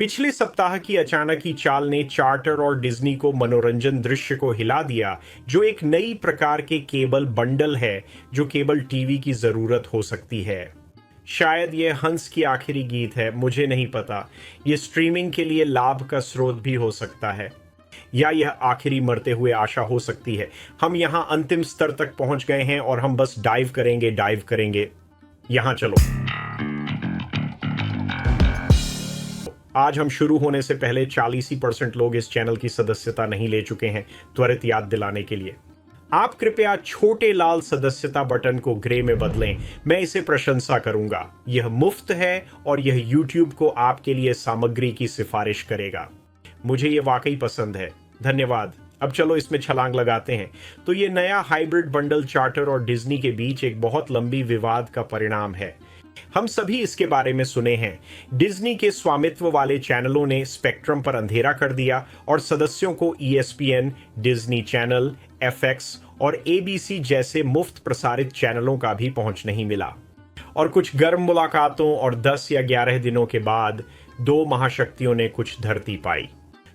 पिछले सप्ताह की अचानक की चाल ने चार्टर और डिज्नी को मनोरंजन दृश्य को हिला दिया, जो एक नई प्रकार के केबल बंडल है जो केबल टीवी की जरूरत हो सकती है। शायद यह हंस की आखिरी गीत है, मुझे नहीं पता। यह स्ट्रीमिंग के लिए लाभ का स्रोत भी हो सकता है, या यह आखिरी मरते हुए आशा हो सकती है। हम यहाँ अंतिम स्तर तक पहुंच गए हैं और हम बस डाइव करेंगे। यहाँ चलो। आज हम शुरू होने से पहले 40% लोग इस चैनल की सदस्यता नहीं ले चुके हैं। त्वरित याद दिलाने के लिए आप कृपया छोटे लाल सदस्यता बटन को ग्रे में बदलें। मैं इसे प्रशंसा करूंगा। यह मुफ्त है और यह YouTube को आपके लिए सामग्री की सिफारिश करेगा। मुझे यह वाकई पसंद है। धन्यवाद। अब चलो इसमें छलांग लगाते हैं। तो ये नया हाइब्रिड बंडल चार्टर और डिज्नी के बीच एक बहुत लंबी विवाद का परिणाम है। हम सभी इसके बारे में सुने हैं। डिज्नी के स्वामित्व वाले चैनलों ने स्पेक्ट्रम पर अंधेरा कर दिया और सदस्यों को ESPN, डिज्नी चैनल, FX और ABC जैसे मुफ्त प्रसारित चैनलों का भी पहुंच नहीं मिला। और कुछ गर्म मुलाकातों और 10 या 11 दिनों के बाद दो महाशक्तियों ने कुछ धरती पाई।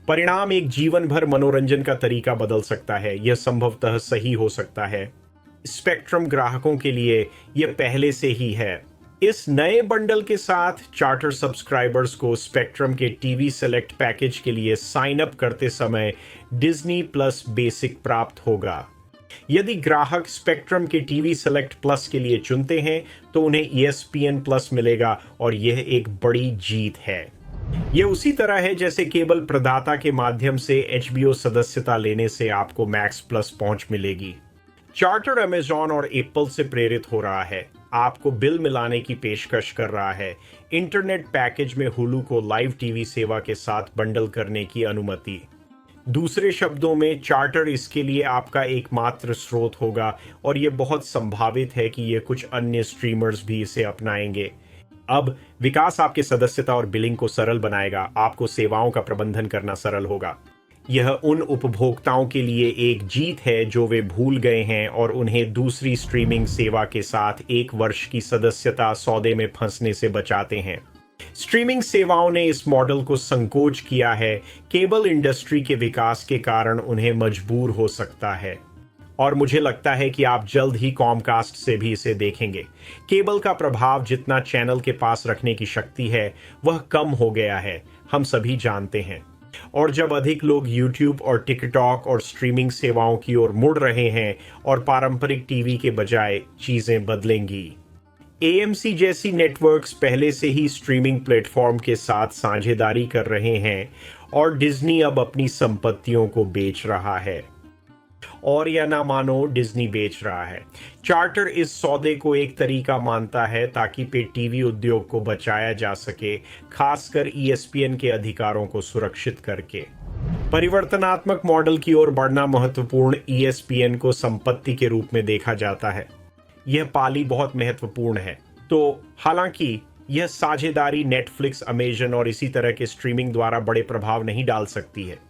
परिणाम एक जीवन भर मनोरंजन का तरीका बदल सकता है। यह संभवतः सही हो सकता है। स्पेक्ट्रम ग्राहकों के लिए यह पहले से ही है। इस नए बंडल के साथ चार्टर सब्सक्राइबर्स को स्पेक्ट्रम के टीवी सेलेक्ट पैकेज के लिए साइन अप करते समय डिज्नी प्लस बेसिक प्राप्त होगा। यदि ग्राहक स्पेक्ट्रम के टीवी सेलेक्ट प्लस के लिए चुनते हैं तो उन्हें ESPN प्लस मिलेगा और यह एक बड़ी जीत है। यह उसी तरह है जैसे केबल प्रदाता के माध्यम से HBO सदस्यता लेने से आपको मैक्स प्लस पहुंच मिलेगी। चार्टर अमेजॉन और एप्पल से प्रेरित हो रहा है। आपको बिल मिलाने की पेशकश कर रहा है। इंटरनेट पैकेज में हुलू को लाइव टीवी सेवा के साथ बंडल करने की अनुमति। दूसरे शब्दों में, चार्टर इसके लिए आपका एकमात्र स्रोत होगा और यह बहुत संभावित है कि यह कुछ अन्य स्ट्रीमर्स भी इसे अपनाएंगे। अब विकास आपके सदस्यता और बिलिंग को सरल बनाएगा। आपको सेवाओं का प्रबंधन करना सरल होगा। यह उन उपभोक्ताओं के लिए एक जीत है जो वे भूल गए हैं और उन्हें दूसरी स्ट्रीमिंग सेवा के साथ 1 वर्ष की सदस्यता सौदे में फंसने से बचाते हैं। स्ट्रीमिंग सेवाओं ने इस मॉडल को संकोच किया है। केबल इंडस्ट्री के विकास के कारण उन्हें मजबूर हो सकता है और मुझे लगता है कि आप जल्द ही कॉमकास्ट से भी इसे देखेंगे। केबल का प्रभाव जितना चैनल के पास रखने की शक्ति है वह कम हो गया है, हम सभी जानते हैं। और जब अधिक लोग YouTube और TikTok और स्ट्रीमिंग सेवाओं की ओर मुड़ रहे हैं और पारंपरिक टीवी के बजाय चीजें बदलेंगी। AMC जैसी नेटवर्क्स पहले से ही स्ट्रीमिंग प्लेटफॉर्म के साथ साझेदारी कर रहे हैं और डिज्नी अब अपनी संपत्तियों को बेच रहा है। और या ना मानो, डिज्नी बेच रहा है। चार्टर इस सौदे को एक तरीका मानता है ताकि पे टीवी उद्योग को बचाया जा सके, खासकर ESPN के अधिकारों को सुरक्षित करके। परिवर्तनात्मक मॉडल की ओर बढ़ना महत्वपूर्ण ESPN को संपत्ति के रूप में देखा जाता है। यह पाली बहुत महत्वपूर्ण है। तो हालांकि यह साझेदारी नेटफ्लिक्स, अमेजन और इसी तरह के स्ट्रीमिंग द्वारा बड़े प्रभाव नहीं डाल सकती है।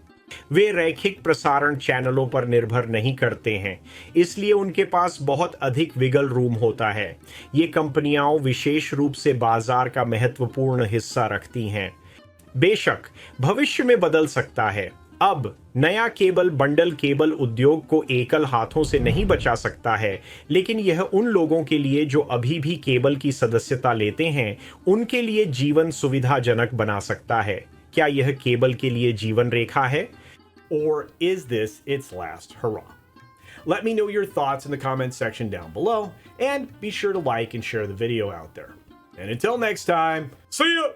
वे रैखिक प्रसारण चैनलों पर निर्भर नहीं करते हैं, इसलिए उनके पास बहुत अधिक विगल रूम होता है। ये कंपनियां विशेष रूप से बाजार का महत्वपूर्ण हिस्सा रखती हैं। बेशक भविष्य में बदल सकता है। अब नया केबल बंडल केबल उद्योग को एकल हाथों से नहीं बचा सकता है, लेकिन यह उन लोगों के लिए जो अभी भी केबल की सदस्यता लेते हैं उनके लिए जीवन सुविधाजनक बना सकता है। क्या यह केबल के लिए जीवन रेखा है? Or is this its last hurrah? Let me know your thoughts in the comments section down below, and be sure to like and share the video out there. And until next time, see ya!